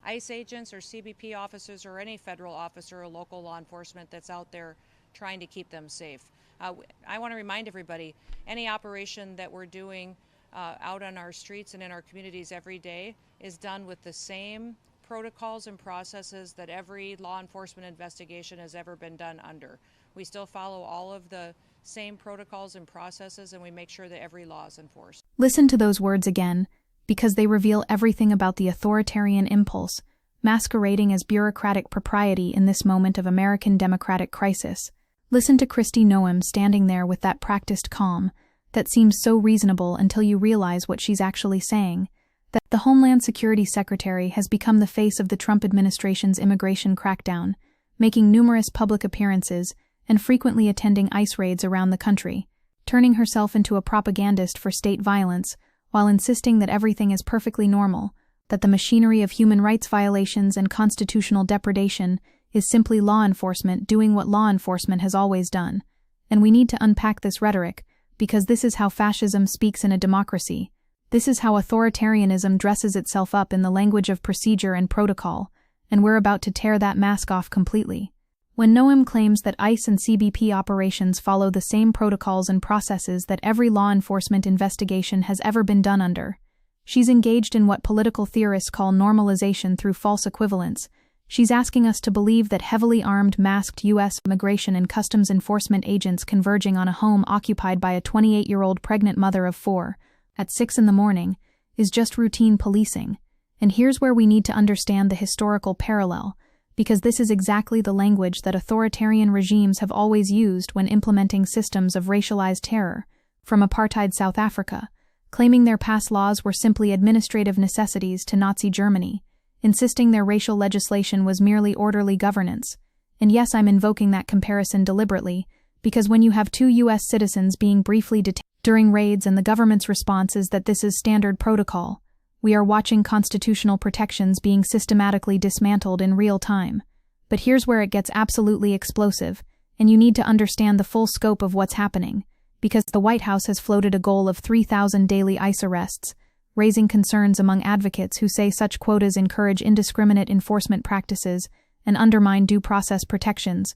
ICE agents or CBP officers or any federal officer or local law enforcement that's out there trying to keep them safe. I want to remind everybody, any operation that we're doing out on our streets and in our communities every day is done with the same protocols and processes that every law enforcement investigation has ever been done under. We still follow all of the same protocols and processes, and we make sure that every law is enforced. Listen to those words again, because they reveal everything about the authoritarian impulse, masquerading as bureaucratic propriety in this moment of American democratic crisis. Listen to Kristi Noem standing there with that practiced calm that seems so reasonable until you realize what she's actually saying. That the Homeland Security Secretary has become the face of the Trump administration's immigration crackdown, making numerous public appearances and frequently attending ICE raids around the country, turning herself into a propagandist for state violence while insisting that everything is perfectly normal, that the machinery of human rights violations and constitutional depredation is simply law enforcement doing what law enforcement has always done. And we need to unpack this rhetoric, because this is how fascism speaks in a democracy. This is how authoritarianism dresses itself up in the language of procedure and protocol, and we're about to tear that mask off completely. When Noem claims that ICE and CBP operations follow the same protocols and processes that every law enforcement investigation has ever been done under, she's engaged in what political theorists call normalization through false equivalence. She's asking us to believe that heavily armed, masked U.S. Immigration and Customs Enforcement agents converging on a home occupied by a 28-year-old pregnant mother of 4 at 6 in the morning is just routine policing. And here's where we need to understand the historical parallel, because this is exactly the language that authoritarian regimes have always used when implementing systems of racialized terror, from apartheid South Africa, claiming their past laws were simply administrative necessities to Nazi Germany, insisting their racial legislation was merely orderly governance. And yes, I'm invoking that comparison deliberately, because when you have 2 U.S. citizens being briefly detained during raids and the government's response is that this is standard protocol, we are watching constitutional protections being systematically dismantled in real time. But here's where it gets absolutely explosive, and you need to understand the full scope of what's happening, because the White House has floated a goal of 3,000 daily ICE arrests, raising concerns among advocates who say such quotas encourage indiscriminate enforcement practices and undermine due process protections.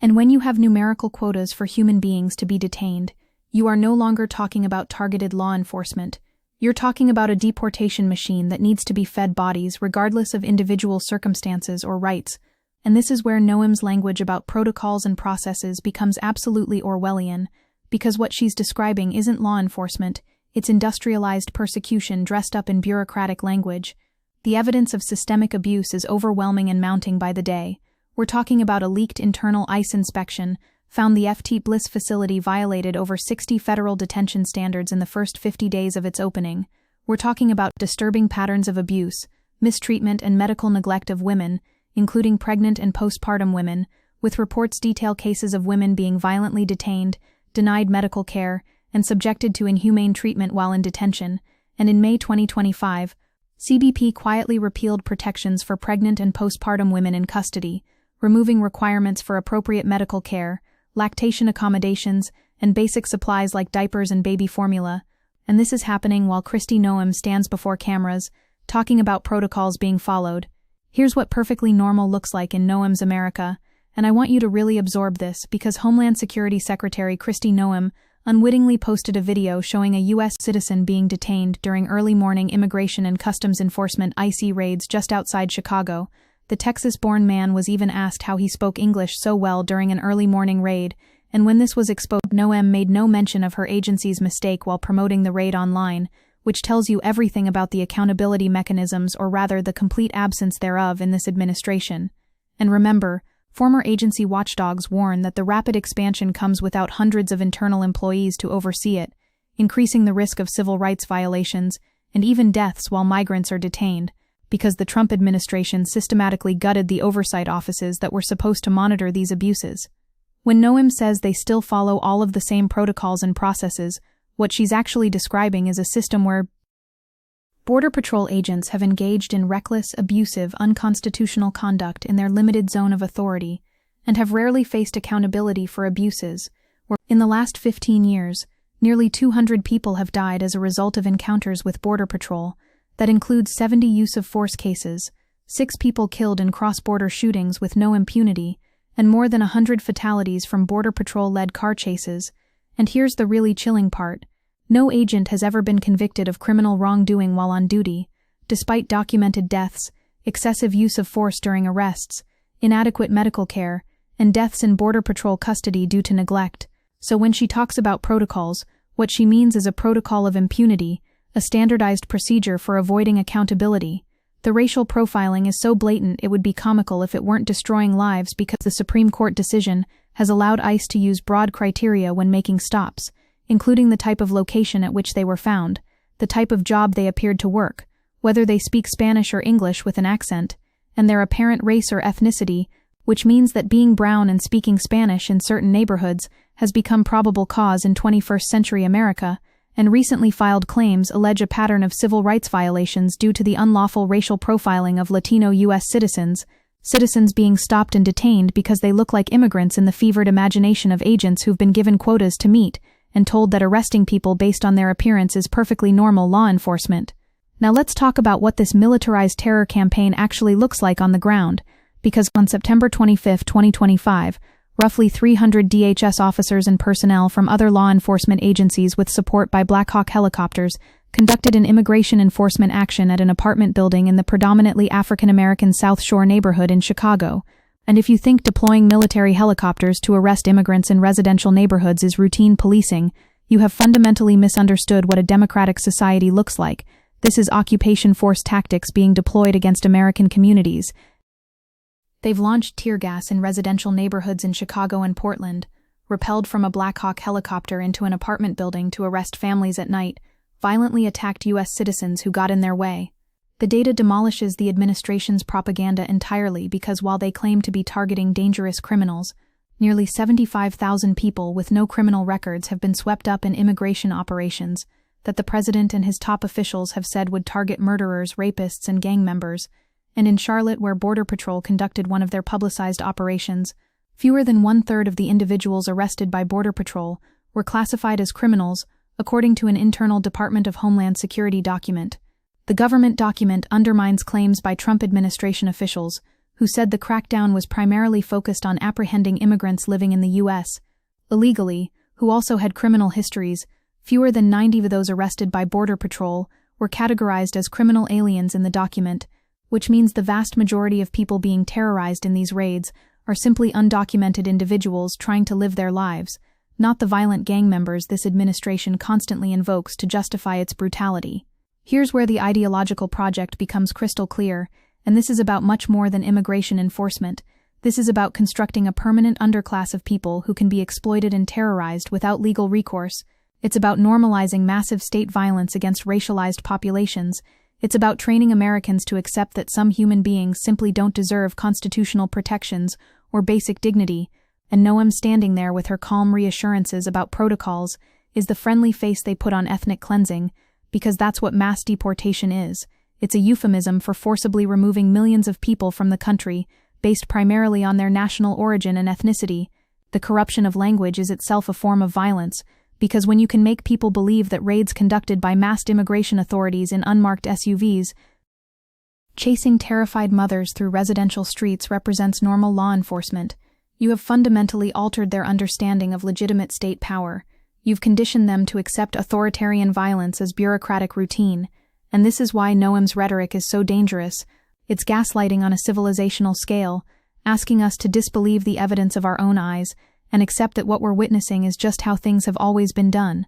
And when you have numerical quotas for human beings to be detained, you are no longer talking about targeted law enforcement. You're talking about a deportation machine that needs to be fed bodies regardless of individual circumstances or rights. And this is where Noem's language about protocols and processes becomes absolutely Orwellian, because what she's describing isn't law enforcement, it's industrialized persecution dressed up in bureaucratic language. The evidence of systemic abuse is overwhelming and mounting by the day. We're talking about a leaked internal ICE inspection found the FT Bliss facility violated over 60 federal detention standards in the first 50 days of its opening. We're talking about disturbing patterns of abuse, mistreatment, and medical neglect of women, including pregnant and postpartum women, with reports detail cases of women being violently detained, denied medical care, and subjected to inhumane treatment while in detention. And in May 2025, CBP quietly repealed protections for pregnant and postpartum women in custody, removing requirements for appropriate medical care, lactation accommodations, and basic supplies like diapers and baby formula. And this is happening while Kristi Noem stands before cameras, talking about protocols being followed. Here's what perfectly normal looks like in Noem's America, and I want you to really absorb this because Homeland Security Secretary Kristi Noem unwittingly posted a video showing a U.S. citizen being detained during early morning Immigration and Customs Enforcement ICE raids just outside Chicago. The Texas-born man was even asked how he spoke English so well during an early morning raid, and when this was exposed, Noem made no mention of her agency's mistake while promoting the raid online, which tells you everything about the accountability mechanisms, or rather the complete absence thereof, in this administration. And remember, former agency watchdogs warn that the rapid expansion comes without hundreds of internal employees to oversee it, increasing the risk of civil rights violations and even deaths while migrants are detained, because the Trump administration systematically gutted the oversight offices that were supposed to monitor these abuses. When Noem says they still follow all of the same protocols and processes, what she's actually describing is a system where Border Patrol agents have engaged in reckless, abusive, unconstitutional conduct in their limited zone of authority and have rarely faced accountability for abuses, where, in the last 15 years, nearly 200 people have died as a result of encounters with Border Patrol. That includes 70 use-of-force cases, 6 people killed in cross-border shootings with no impunity, and more than 100 fatalities from Border Patrol-led car chases. And here's the really chilling part. No agent has ever been convicted of criminal wrongdoing while on duty, despite documented deaths, excessive use of force during arrests, inadequate medical care, and deaths in Border Patrol custody due to neglect. So when she talks about protocols, what she means is a protocol of impunity, a standardized procedure for avoiding accountability. The racial profiling is so blatant it would be comical if it weren't destroying lives, because the Supreme Court decision has allowed ICE to use broad criteria when making stops, including the type of location at which they were found, the type of job they appeared to work, whether they speak Spanish or English with an accent, and their apparent race or ethnicity, which means that being brown and speaking Spanish in certain neighborhoods has become probable cause in 21st century America, and recently filed claims allege a pattern of civil rights violations due to the unlawful racial profiling of Latino U.S. citizens being stopped and detained because they look like immigrants in the fevered imagination of agents who've been given quotas to meet and told that arresting people based on their appearance is perfectly normal law enforcement. Now let's talk about what this militarized terror campaign actually looks like on the ground, because on September 25, 2025, roughly 300 DHS officers and personnel from other law enforcement agencies with support by Black Hawk helicopters conducted an immigration enforcement action at an apartment building in the predominantly African-American South Shore neighborhood in Chicago. And if you think deploying military helicopters to arrest immigrants in residential neighborhoods is routine policing, you have fundamentally misunderstood what a democratic society looks like. This is occupation force tactics being deployed against American communities. They've launched tear gas in residential neighborhoods in Chicago and Portland, rappelled from a Black Hawk helicopter into an apartment building to arrest families at night, violently attacked U.S. citizens who got in their way. The data demolishes the administration's propaganda entirely, because while they claim to be targeting dangerous criminals, nearly 75,000 people with no criminal records have been swept up in immigration operations that the president and his top officials have said would target murderers, rapists, and gang members. And in Charlotte, where Border Patrol conducted one of their publicized operations, fewer than 1/3 of the individuals arrested by Border Patrol were classified as criminals, according to an internal Department of Homeland Security document. The government document undermines claims by Trump administration officials, who said the crackdown was primarily focused on apprehending immigrants living in the U.S. illegally, who also had criminal histories. Fewer than 90 of those arrested by Border Patrol were categorized as criminal aliens in the document, which means the vast majority of people being terrorized in these raids are simply undocumented individuals trying to live their lives, not the violent gang members this administration constantly invokes to justify its brutality. Here's where the ideological project becomes crystal clear, and this is about much more than immigration enforcement. This is about constructing a permanent underclass of people who can be exploited and terrorized without legal recourse. It's about normalizing massive state violence against racialized populations. It's about training Americans to accept that some human beings simply don't deserve constitutional protections or basic dignity, and Noem, standing there with her calm reassurances about protocols, is the friendly face they put on ethnic cleansing, because that's what mass deportation is. It's a euphemism for forcibly removing millions of people from the country, based primarily on their national origin and ethnicity. The corruption of language is itself a form of violence, because when you can make people believe that raids conducted by massed immigration authorities in unmarked SUVs, chasing terrified mothers through residential streets represents normal law enforcement, you have fundamentally altered their understanding of legitimate state power. You've conditioned them to accept authoritarian violence as bureaucratic routine, and this is why Noem's rhetoric is so dangerous. It's gaslighting on a civilizational scale, asking us to disbelieve the evidence of our own eyes and accept that what we're witnessing is just how things have always been done.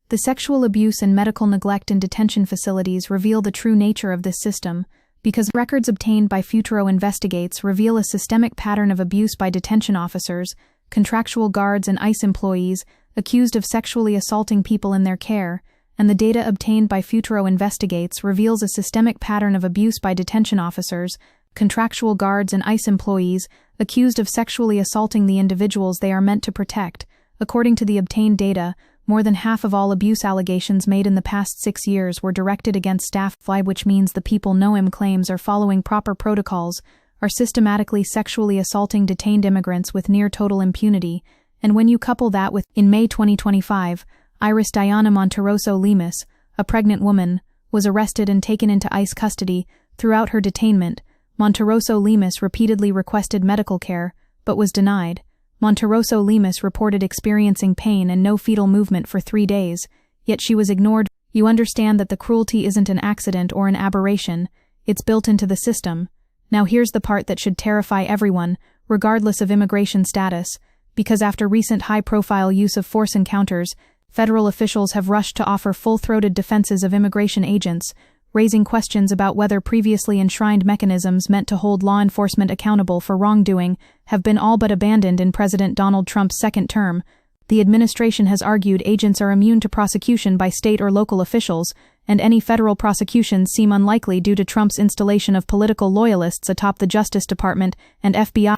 The sexual abuse and medical neglect in detention facilities reveal the true nature of this system, because records obtained by Futuro Investigates reveal a systemic pattern of abuse by detention officers, contractual guards, and ICE employees accused of sexually assaulting people in their care, and the data obtained by Futuro Investigates reveals a systemic pattern of abuse by detention officers, contractual guards, and ICE employees accused of sexually assaulting the individuals they are meant to protect. According to the obtained data, more than half of all abuse allegations made in the past 6 years were directed against staff, which means the people Noem claims are following proper protocols are systematically sexually assaulting detained immigrants with near total impunity. And when you couple that with, in May 2025, Iris Diana Monteroso Lemus, a pregnant woman, was arrested and taken into ICE custody. Throughout her detainment, Monterroso Lemus repeatedly requested medical care, but was denied. Monterroso Lemus reported experiencing pain and no fetal movement for 3 days, yet she was ignored. You understand that the cruelty isn't an accident or an aberration, it's built into the system. Now here's the part that should terrify everyone, regardless of immigration status, because after recent high-profile use of force encounters, federal officials have rushed to offer full-throated defenses of immigration agents, raising questions about whether previously enshrined mechanisms meant to hold law enforcement accountable for wrongdoing have been all but abandoned in President Donald Trump's second term. The administration has argued agents are immune to prosecution by state or local officials, and any federal prosecutions seem unlikely due to Trump's installation of political loyalists atop the Justice Department and FBI.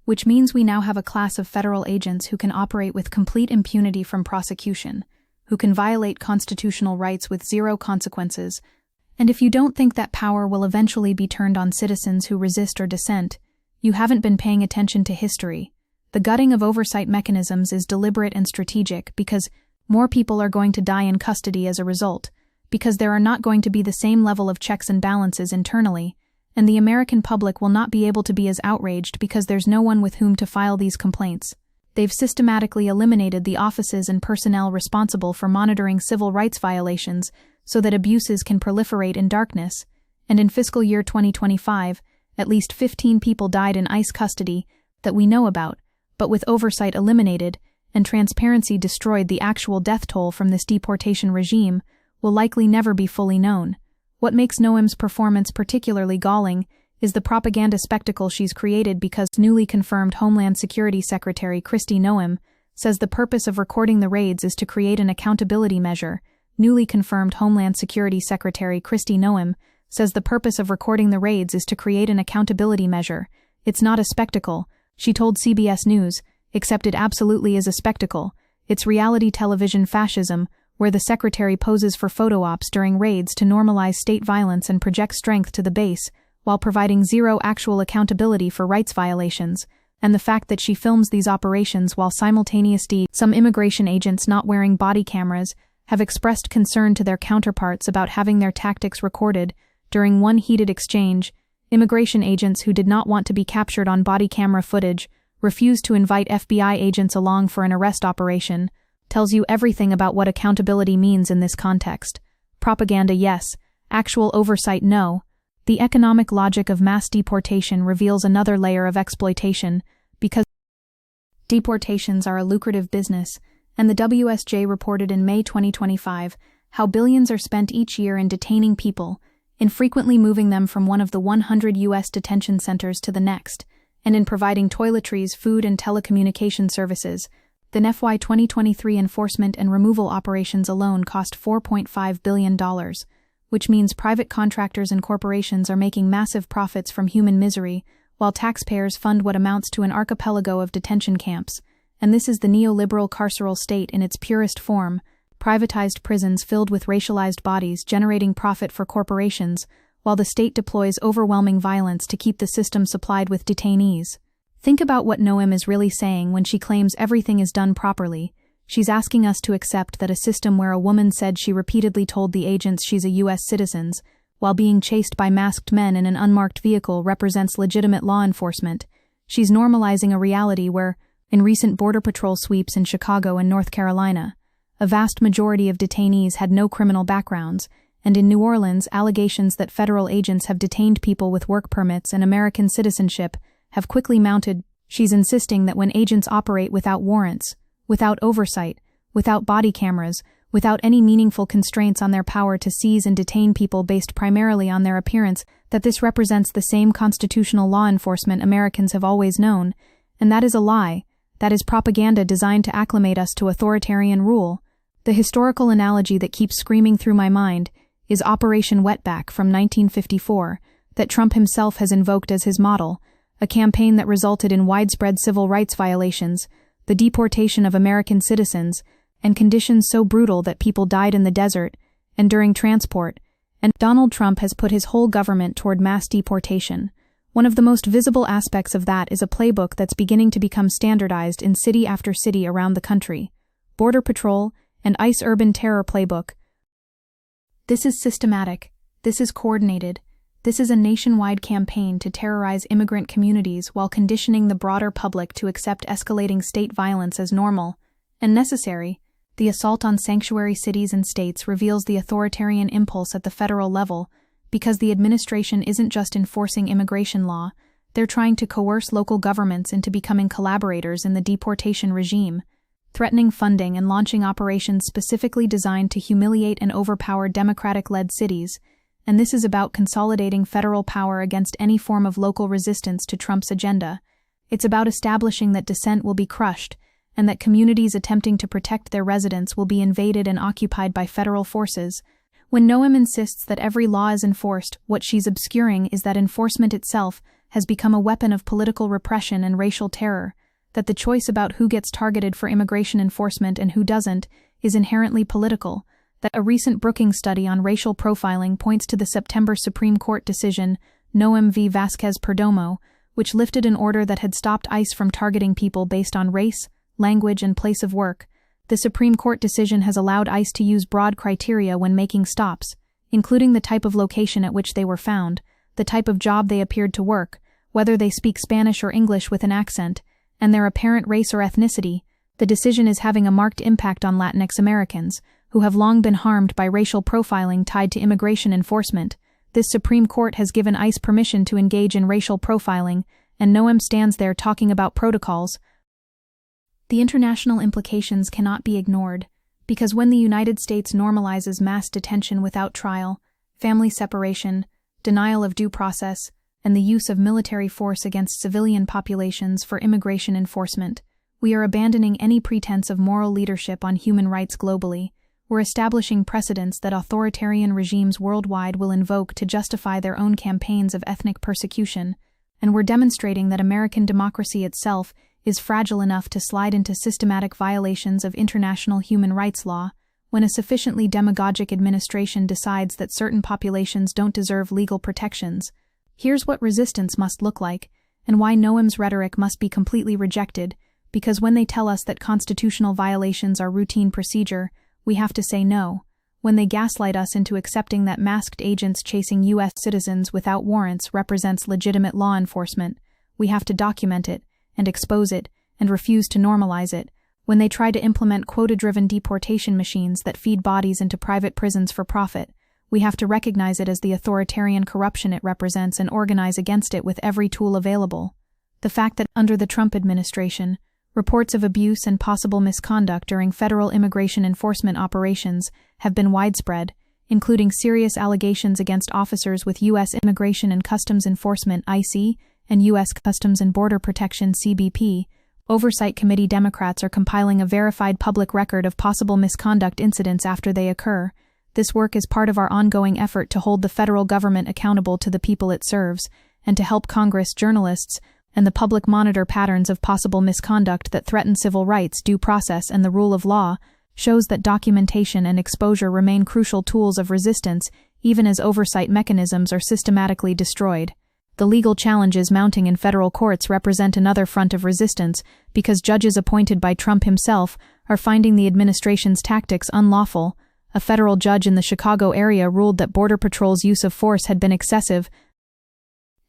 Which means we now have a class of federal agents who can operate with complete impunity from prosecution, who can violate constitutional rights with zero consequences. And if you don't think that power will eventually be turned on citizens who resist or dissent, you haven't been paying attention to history. The gutting of oversight mechanisms is deliberate and strategic because more people are going to die in custody as a result, because there are not going to be the same level of checks and balances internally, and the American public will not be able to be as outraged because there's no one with whom to file these complaints. They've systematically eliminated the offices and personnel responsible for monitoring civil rights violations so that abuses can proliferate in darkness, and in fiscal year 2025, at least 15 people died in ICE custody that we know about, but with oversight eliminated and transparency destroyed, the actual death toll from this deportation regime will likely never be fully known. What makes Noem's performance particularly galling is the propaganda spectacle she's created, because newly confirmed Homeland Security Secretary Kristi Noem says the purpose of recording the raids is to create an accountability measure. Newly confirmed Homeland Security Secretary Kristi Noem says the purpose of recording the raids is to create an accountability measure. It's not a spectacle, she told CBS News, except it absolutely is a spectacle. It's reality television fascism, where the secretary poses for photo ops during raids to normalize state violence and project strength to the base, while providing zero actual accountability for rights violations, and the fact that she films these operations while simultaneously some immigration agents not wearing body cameras have expressed concern to their counterparts about having their tactics recorded. During one heated exchange, immigration agents who did not want to be captured on body camera footage refused to invite FBI agents along for an arrest operation. Tells you everything about what accountability means in this context. Propaganda, yes. Actual oversight, no. The economic logic of mass deportation reveals another layer of exploitation, because deportations are a lucrative business, and the WSJ reported in May 2025 how billions are spent each year in detaining people, in frequently moving them from one of the 100 U.S. detention centers to the next, and in providing toiletries, food, and telecommunication services. The FY 2023 enforcement and removal operations alone cost $4.5 billion, which means private contractors and corporations are making massive profits from human misery, while taxpayers fund what amounts to an archipelago of detention camps. And this is the neoliberal carceral state in its purest form: privatized prisons filled with racialized bodies generating profit for corporations, while the state deploys overwhelming violence to keep the system supplied with detainees. Think about what Noem is really saying when she claims everything is done properly. She's asking us to accept that a system where a woman said she repeatedly told the agents she's a U.S. citizen, while being chased by masked men in an unmarked vehicle, represents legitimate law enforcement. She's normalizing a reality where, in recent Border Patrol sweeps in Chicago and North Carolina, a vast majority of detainees had no criminal backgrounds, and in New Orleans, allegations that federal agents have detained people with work permits and American citizenship have quickly mounted. She's insisting that when agents operate without warrants, without oversight, without body cameras, without any meaningful constraints on their power to seize and detain people based primarily on their appearance, that this represents the same constitutional law enforcement Americans have always known. And that is a lie. That is propaganda designed to acclimate us to authoritarian rule. The historical analogy that keeps screaming through my mind is Operation Wetback from 1954, that Trump himself has invoked as his model, a campaign that resulted in widespread civil rights violations, the deportation of American citizens, and conditions so brutal that people died in the desert and during transport. And Donald Trump has put his whole government toward mass deportation. One of the most visible aspects of that is a playbook that's beginning to become standardized in city after city around the country: Border Patrol and ICE Urban Terror Playbook. This is systematic. This is coordinated. This is a nationwide campaign to terrorize immigrant communities while conditioning the broader public to accept escalating state violence as normal and necessary. The assault on sanctuary cities and states reveals the authoritarian impulse at the federal level, because the administration isn't just enforcing immigration law, they're trying to coerce local governments into becoming collaborators in the deportation regime, threatening funding and launching operations specifically designed to humiliate and overpower Democratic-led cities. And this is about consolidating federal power against any form of local resistance to Trump's agenda. It's about establishing that dissent will be crushed, and that communities attempting to protect their residents will be invaded and occupied by federal forces. When Noem insists that every law is enforced, what she's obscuring is that enforcement itself has become a weapon of political repression and racial terror, that the choice about who gets targeted for immigration enforcement and who doesn't is inherently political, that a recent Brookings study on racial profiling points to the September Supreme Court decision Noem v. Vasquez-Perdomo, which lifted an order that had stopped ICE from targeting people based on race, language, and place of work. The Supreme Court decision has allowed ICE to use broad criteria when making stops, including the type of location at which they were found, the type of job they appeared to work, whether they speak Spanish or English with an accent, and their apparent race or ethnicity. The decision is having a marked impact on Latinx Americans, who have long been harmed by racial profiling tied to immigration enforcement. This Supreme Court has given ICE permission to engage in racial profiling, and Noem stands there talking about protocols. The international implications cannot be ignored, because when the United States normalizes mass detention without trial, family separation, denial of due process, and the use of military force against civilian populations for immigration enforcement, we are abandoning any pretense of moral leadership on human rights globally. We're establishing precedents that authoritarian regimes worldwide will invoke to justify their own campaigns of ethnic persecution, and we're demonstrating that American democracy itself is fragile enough to slide into systematic violations of international human rights law when a sufficiently demagogic administration decides that certain populations don't deserve legal protections. Here's what resistance must look like, and why Noem's rhetoric must be completely rejected, because when they tell us that constitutional violations are routine procedure, we have to say no. When they gaslight us into accepting that masked agents chasing U.S. citizens without warrants represents legitimate law enforcement, we have to document it, and expose it, and refuse to normalize it. When they try to implement quota-driven deportation machines that feed bodies into private prisons for profit, we have to recognize it as the authoritarian corruption it represents and organize against it with every tool available. The fact that, under the Trump administration, reports of abuse and possible misconduct during federal immigration enforcement operations have been widespread, including serious allegations against officers with U.S. Immigration and Customs Enforcement (ICE) and U.S. Customs and Border Protection (CBP). Oversight Committee Democrats are compiling a verified public record of possible misconduct incidents after they occur. This work is part of our ongoing effort to hold the federal government accountable to the people it serves, and to help Congress, journalists, and the public monitor patterns of possible misconduct that threaten civil rights, due process, and the rule of law. Shows that documentation and exposure remain crucial tools of resistance, even as oversight mechanisms are systematically destroyed. The legal challenges mounting in federal courts represent another front of resistance, because judges appointed by Trump himself are finding the administration's tactics unlawful. A federal judge in the Chicago area ruled that Border Patrol's use of force had been excessive,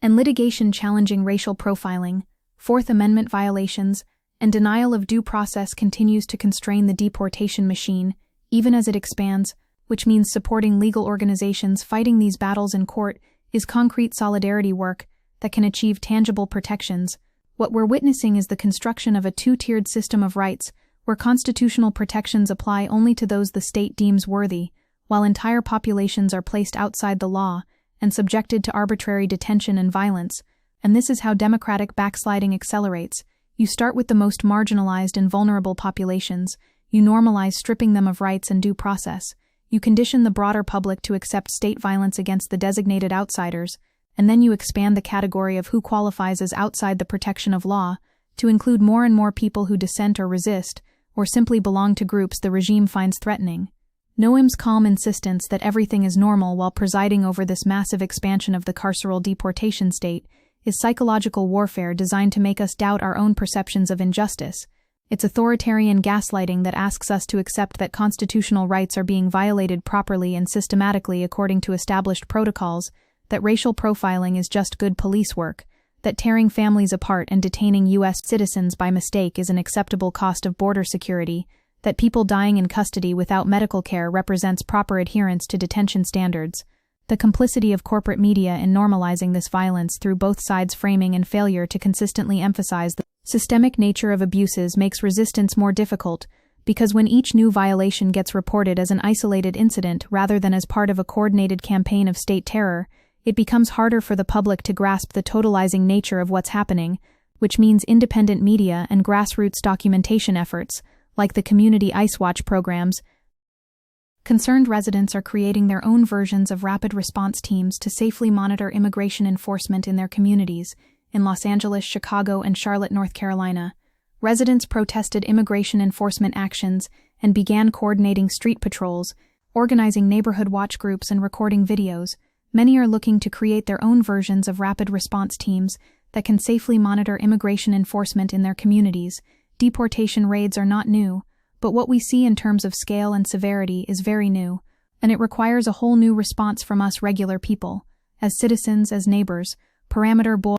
and litigation challenging racial profiling, Fourth Amendment violations, and denial of due process continues to constrain the deportation machine, even as it expands, which means supporting legal organizations fighting these battles in court is concrete solidarity work that can achieve tangible protections. What we're witnessing is the construction of a two-tiered system of rights, where constitutional protections apply only to those the state deems worthy, while entire populations are placed outside the law and subjected to arbitrary detention and violence. And this is how democratic backsliding accelerates. You start with the most marginalized and vulnerable populations. You normalize stripping them of rights and due process. You condition the broader public to accept state violence against the designated outsiders, and then you expand the category of who qualifies as outside the protection of law to include more and more people who dissent or resist, or simply belong to groups the regime finds threatening. Noem's calm insistence that everything is normal while presiding over this massive expansion of the carceral deportation state is psychological warfare designed to make us doubt our own perceptions of injustice. It's authoritarian gaslighting that asks us to accept that constitutional rights are being violated properly and systematically according to established protocols, that racial profiling is just good police work, that tearing families apart and detaining U.S. citizens by mistake is an acceptable cost of border security, that people dying in custody without medical care represents proper adherence to detention standards. The complicity of corporate media in normalizing this violence through both sides' framing and failure to consistently emphasize the systemic nature of abuses makes resistance more difficult, because when each new violation gets reported as an isolated incident rather than as part of a coordinated campaign of state terror, it becomes harder for the public to grasp the totalizing nature of what's happening, which means independent media and grassroots documentation efforts, like the community ICE Watch programs. Concerned residents are creating their own versions of rapid response teams to safely monitor immigration enforcement in their communities. In Los Angeles, Chicago, and Charlotte, North Carolina, residents protested immigration enforcement actions and began coordinating street patrols, organizing neighborhood watch groups, and recording videos. Many are looking to create their own versions of rapid response teams that can safely monitor immigration enforcement in their communities. Deportation raids are not new, but what we see in terms of scale and severity is very new, and it requires a whole new response from us regular people, as citizens, as neighbors. Parameter boy